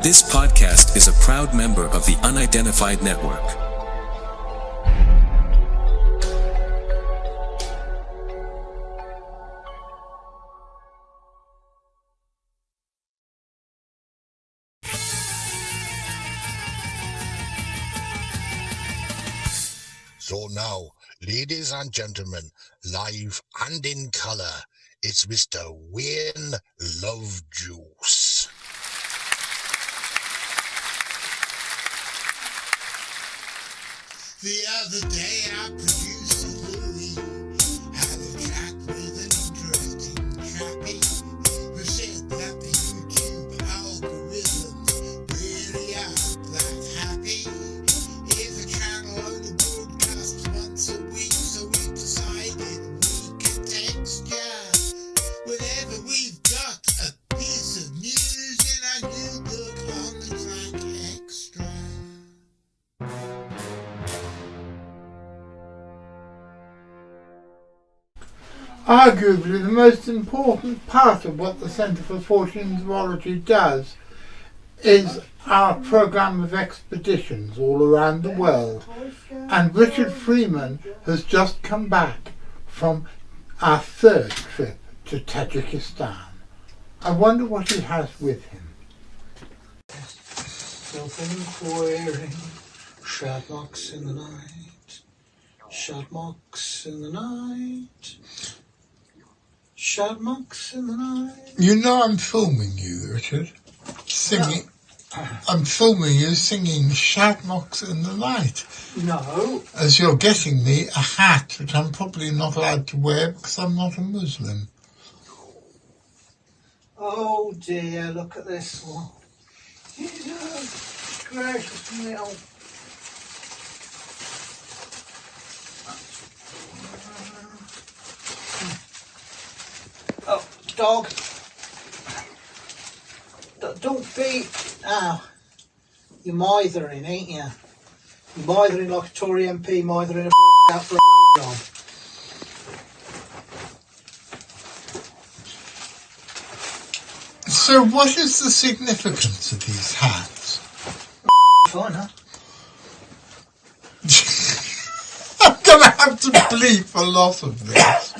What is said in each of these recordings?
This podcast is a proud member of the Unidentified Network. So now, ladies and gentlemen, live and in colour, it's Mr. Wayne Lovejuice. The other day I produced a movie, had a chat with an interesting chappie who said that the YouTube algorithm really aren't that happy. If a channel only broadcasts once a week, so we decided we could texture whenever we've got a piece of news in our new book on the track Xtra. Arguably the most important part of what the Centre for Fortean Zoology does is our programme of expeditions all around the world, and Richard Freeman has just come back from our third trip to Tajikistan. I wonder what he has with him. Nothing inquiring, shadmocks in the night, shadmocks in the night, shadmocks in the night. You know I'm filming you, Richard, singing. I'm filming you singing Shadmocks in the Night. No. As you're getting me a hat, which I'm probably not allowed to wear because I'm not a Muslim. Oh dear, look at this one. Jesus gracious me. Oh, dog. Don't be... Ow. You're mithering, ain't you? You're mithering like a Tory MP mithering a out for a job. So what is the significance of these hats? Fine, huh? I'm going to have to bleep a lot of this.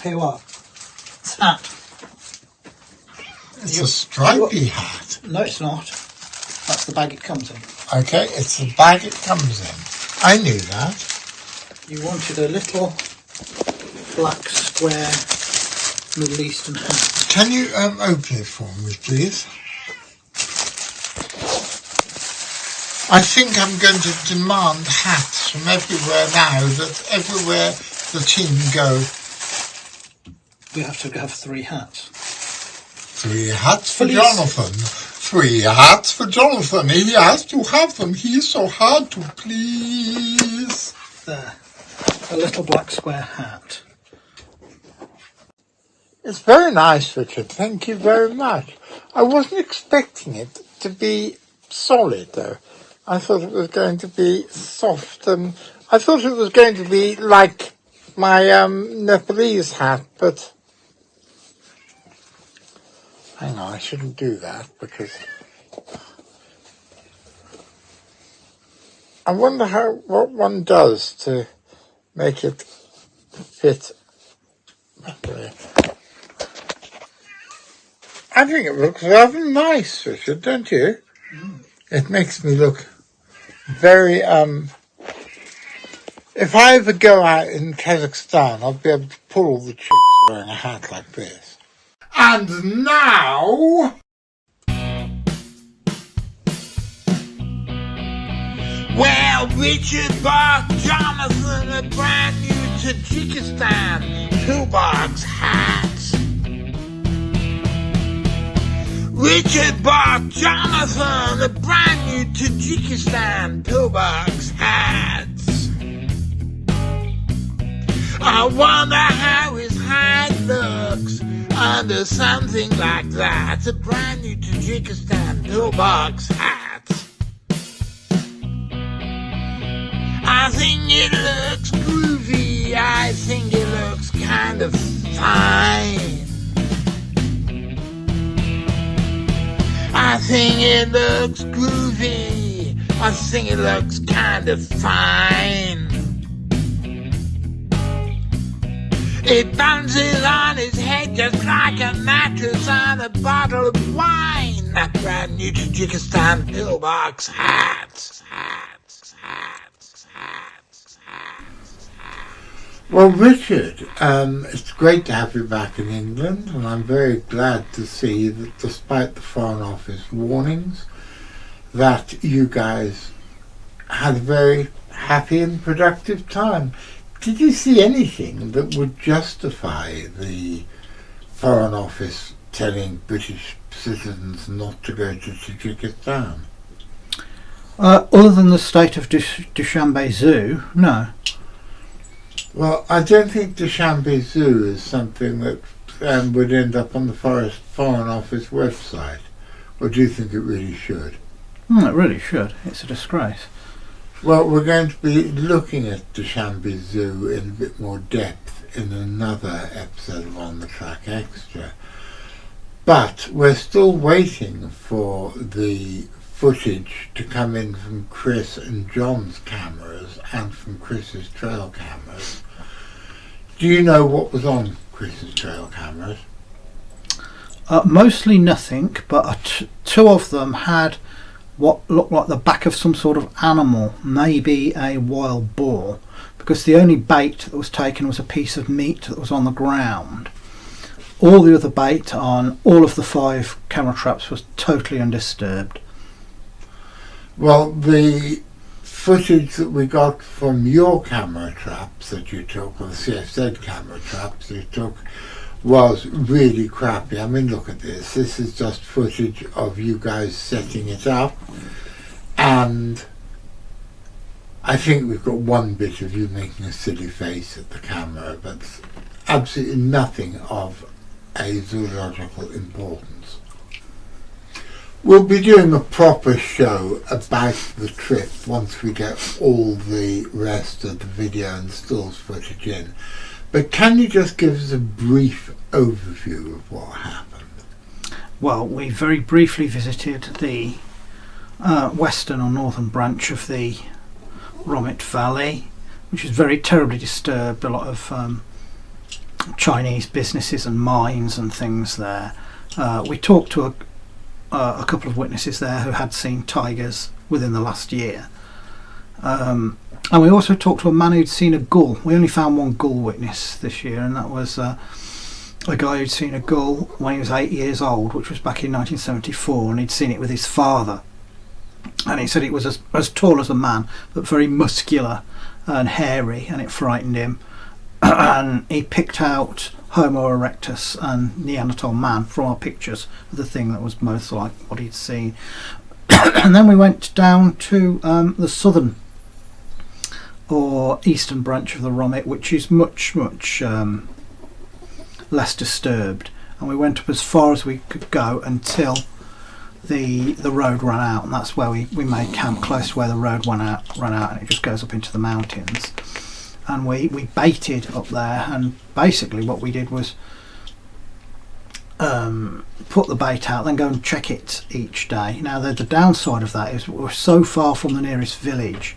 Hey, what? It's a hat. It's a stripy hat. No, it's not. That's the bag it comes in. Okay, it's the bag it comes in. I knew that. You wanted a little black square Middle Eastern hat. Can you open it for me, please? I think I'm going to demand hats from everywhere now, that everywhere the team go. We have to have 3 hats. 3 hats for Please. Jonathan. 3 hats for Jonathan. He has to have them. He's so hard to please. There. A little black square hat. It's very nice, Richard. Thank you very much. I wasn't expecting it to be solid, though. I thought it was going to be soft. I thought it was going to be like my Nepalese hat, but... Hang on, I shouldn't do that, because... I wonder what one does to make it fit. I think it looks rather nice, Richard, don't you? Mm. It makes me look very, if I ever go out in Kazakhstan, I'll be able to pull all the chicks wearing a hat like this. And now... Well, Richard bought Jonathan a brand new Tajikistan toolbox hat. Richard bought Jonathan a brand new Tajikistan pillbox hat. I wonder how his hat looks under something like that. A brand new Tajikistan pillbox hat. I think it looks groovy. I think it looks kind of fine. think it looks groovy. I think it looks kind of fine. It bounces on his head just like a mattress on a bottle of wine. That brand new Tajikistan pillbox hat. Well, Richard, it's great to have you back in England, and I'm very glad to see that despite the Foreign Office warnings, that you guys had a very happy and productive time. Did you see anything that would justify the Foreign Office telling British citizens not to go to Tajikistan? Other than the state of Dushanbe Zoo, no. Well, I don't think Dushanbe Zoo is something that would end up on the Foreign Office website. Or do you think it really should? It really should. It's a disgrace. Well, we're going to be looking at Dushanbe Zoo in a bit more depth in another episode of On the Track Extra. But we're still waiting for the footage to come in from Chris and John's cameras and from Chris's trail cameras. Do you know what was on Chris's trail cameras? Mostly nothing, but two of them had what looked like the back of some sort of animal, maybe a wild boar, because the only bait that was taken was a piece of meat that was on the ground. All the other bait on all of the 5 camera traps was totally undisturbed. Well, the footage that we got from your camera traps that you took, or the CFZ camera traps you took, was really crappy. I mean, look at this. This is just footage of you guys setting it up, and I think we've got one bit of you making a silly face at the camera, but absolutely nothing of a zoological importance. We'll be doing a proper show about the trip once we get all the rest of the video and stills footage in. But can you just give us a brief overview of what happened? Well, we very briefly visited the western or northern branch of the Romit Valley, which is very terribly disturbed. A lot of Chinese businesses and mines and things there. We talked to a couple of witnesses there who had seen tigers within the last year. And we also talked to a man who'd seen a gull. We only found one gull witness this year, and that was a guy who'd seen a gull when he was 8 years old, which was back in 1974, and he'd seen it with his father. And he said it was as tall as a man, but very muscular and hairy, and it frightened him. And he picked out Homo erectus and Neanderthal man from our pictures of the thing that was most like what he'd seen. And then we went down to the southern or eastern branch of the Romit, which is much less disturbed, and we went up as far as we could go until the road ran out, and that's where we made camp close to where the road ran out, and it just goes up into the mountains. And we baited up there, and basically what we did was put the bait out, then go and check it each day. Now the downside of that is we were so far from the nearest village,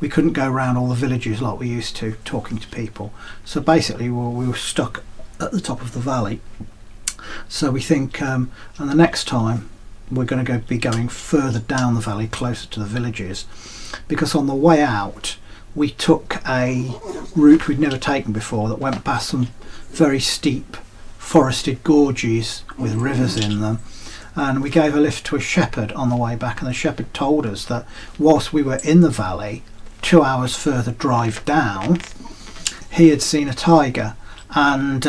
we couldn't go around all the villages like we used to, talking to people. So basically we were stuck at the top of the valley. So we think, and the next time we're going to be going further down the valley, closer to the villages, because on the way out we took a route we'd never taken before that went past some very steep forested gorges with rivers in them, and we gave a lift to a shepherd on the way back, and the shepherd told us that whilst we were in the valley, 2 hours further drive down, he had seen a tiger. And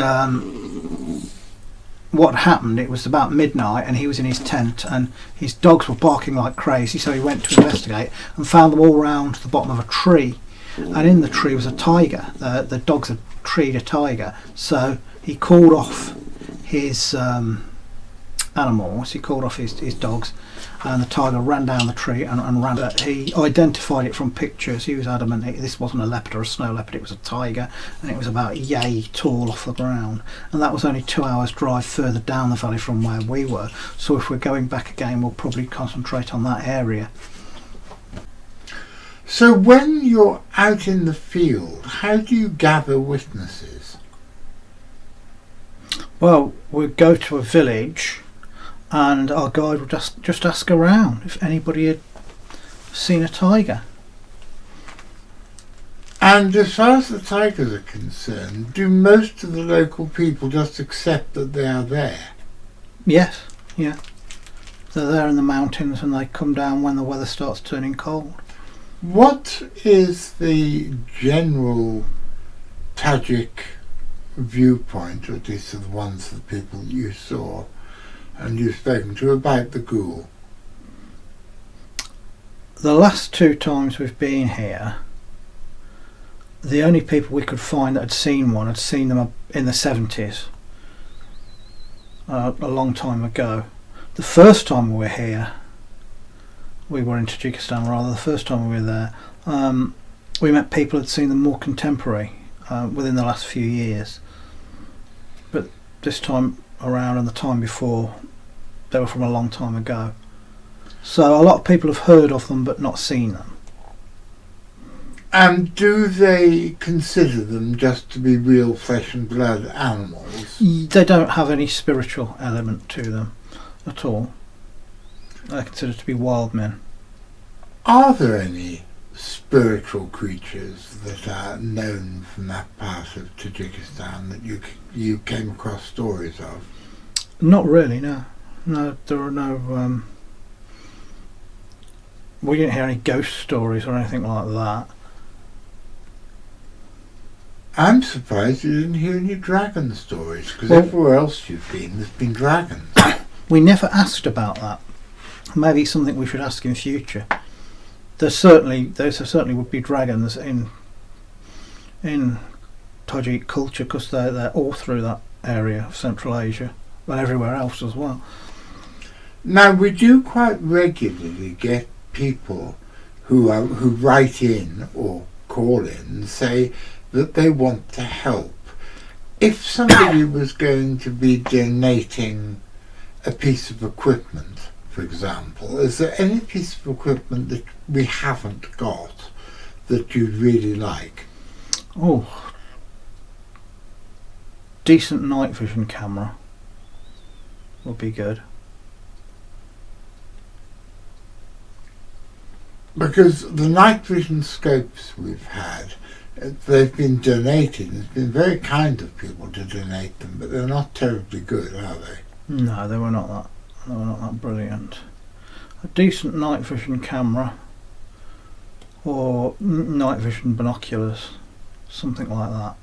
what happened, it was about midnight, and he was in his tent, and his dogs were barking like crazy, so he went to investigate and found them all round the bottom of a tree, and in the tree was a tiger. The dogs had treed a tiger, so he called off his animals. He called off his dogs, and the tiger ran down the tree and ran. He identified it from pictures. He was adamant this wasn't a leopard or a snow leopard, it was a tiger, and it was about yay tall off the ground. And that was only 2 hours drive further down the valley from where we were. So if we're going back again, we'll probably concentrate on that area. So when you're out in the field, how do you gather witnesses? Well, we'd go to a village, and our guide would just ask around if anybody had seen a tiger. And as far as the tigers are concerned, do most of the local people just accept that they are there? Yes, yeah. They're there in the mountains, and they come down when the weather starts turning cold. What is the general Tajik viewpoint, or at least of the ones of the people you saw and you've spoken to, about the ghoul? The last 2 times we've been here, the only people we could find that had seen one had seen them in the 70s, a long time ago. The first time we were here, we were in Tajikistan rather, the first time we were there, we met people who had seen them more contemporary, within the last few years. But this time around and the time before, they were from a long time ago. So a lot of people have heard of them but not seen them. And do they consider them just to be real flesh and blood animals? They don't have any spiritual element to them at all. They're considered to be wild men. Are there any spiritual creatures that are known from that part of Tajikistan that you came across stories of? Not really, no. No, there are no... we didn't hear any ghost stories or anything like that. I'm surprised you didn't hear any dragon stories, because Well, everywhere else you've been, there's been dragons. we never asked about that. Maybe it's something we should ask in future. There certainly would be dragons in Tajik culture, because they're all through that area of Central Asia, but everywhere else as well. Now, we do quite regularly get people who write in or call in and say that they want to help. If somebody was going to be donating a piece of equipment, for example, is there any piece of equipment that we haven't got that you'd really like? Oh, decent night vision camera would be good. Because the night vision scopes we've had, they've been donated. It's been very kind of people to donate them, but they're not terribly good, are they? No, they were not that brilliant. A decent night vision camera or night vision binoculars, something like that.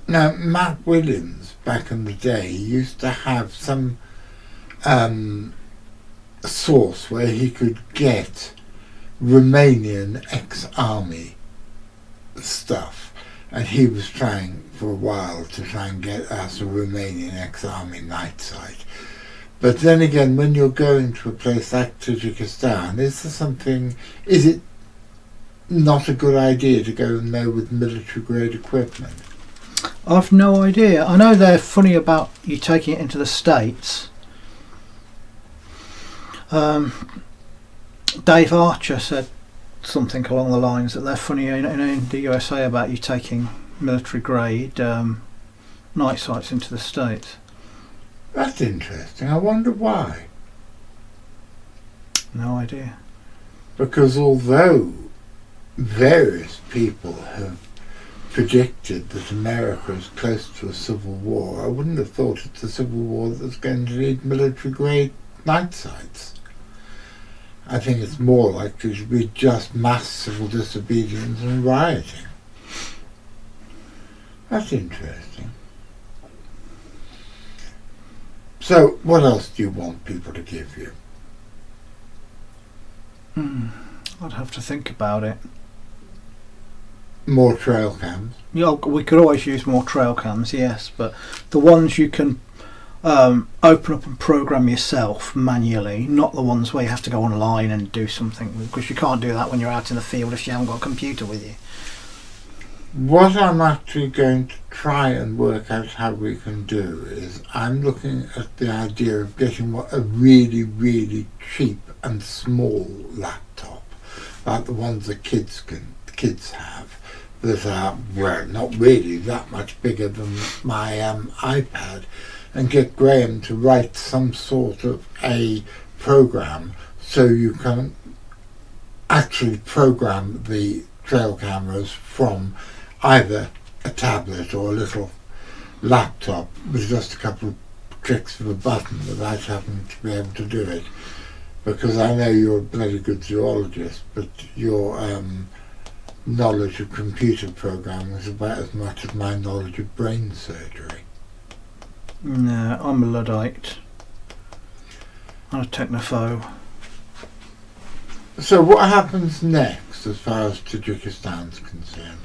Now, Matt Williams, back in the day, used to have some source where he could get Romanian ex-army stuff, and he was trying for a while to try and get us a Romanian ex-army night sight. But then again, when you're going to a place like Tajikistan, is it not a good idea to go in there with military grade equipment? I've no idea. I know they're funny about you taking it into the States. Dave Archer said something along the lines that they're funny in the USA about you taking military grade night sights into the States. That's interesting. I wonder why. No idea. Because although various people have predicted that America is close to a civil war, I wouldn't have thought it's a civil war that's going to need military grade night sights. I think it's more likely to be just mass civil disobedience and rioting. That's interesting. So, what else do you want people to give you? I'd have to think about it. More trail cams? Yeah, we could always use more trail cams, yes, but the ones you can open up and program yourself manually, not the ones where you have to go online and do something, because you can't do that when you're out in the field if you haven't got a computer with you. What I'm actually going to try and work out how we can do is I'm looking at the idea of getting a really, really cheap and small laptop, like the ones that kids have, that are, well, not really that much bigger than my iPad, and get Graham to write some sort of a program so you can actually program the trail cameras from either a tablet or a little laptop with just a couple of clicks of a button without having to be able to do it. Because I know you're a bloody good zoologist, but your knowledge of computer programming is about as much as my knowledge of brain surgery. No, I'm a Luddite. I'm a technophobe. So what happens next as far as Tajikistan's concerned?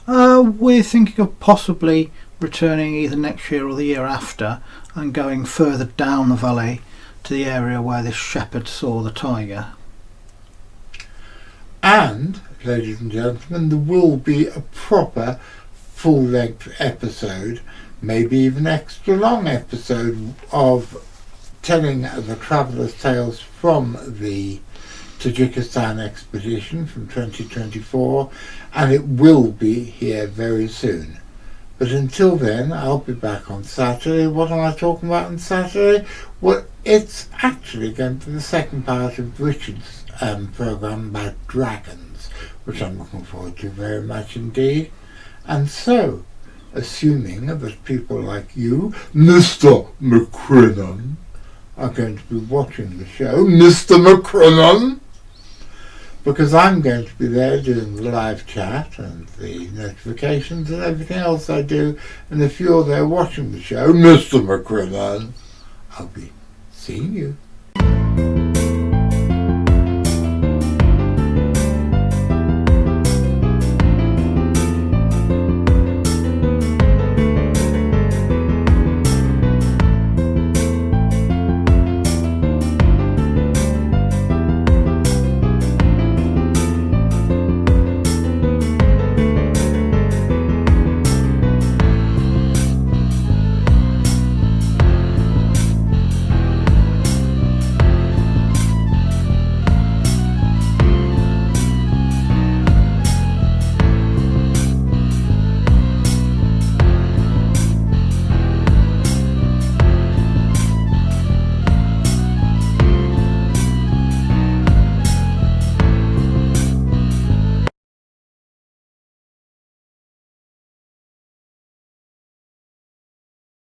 We're thinking of possibly returning either next year or the year after and going further down the valley to the area where this shepherd saw the tiger. And, ladies and gentlemen, there will be a proper full-length episode, maybe even extra long episode, of telling the traveller's tales from the Tajikistan expedition from 2024, and it will be here very soon. But until then, I'll be back on Saturday. What am I talking about on Saturday? Well, it's actually going to be the second part of Richard's programme about dragons, which I'm looking forward to very much indeed. And so, assuming that people like you, Mr. McCrinnan, are going to be watching the show, Mr. McCrinnan, because I'm going to be there doing the live chat and the notifications and everything else I do, and if you're there watching the show, Mr. McCrinnan, I'll be seeing you.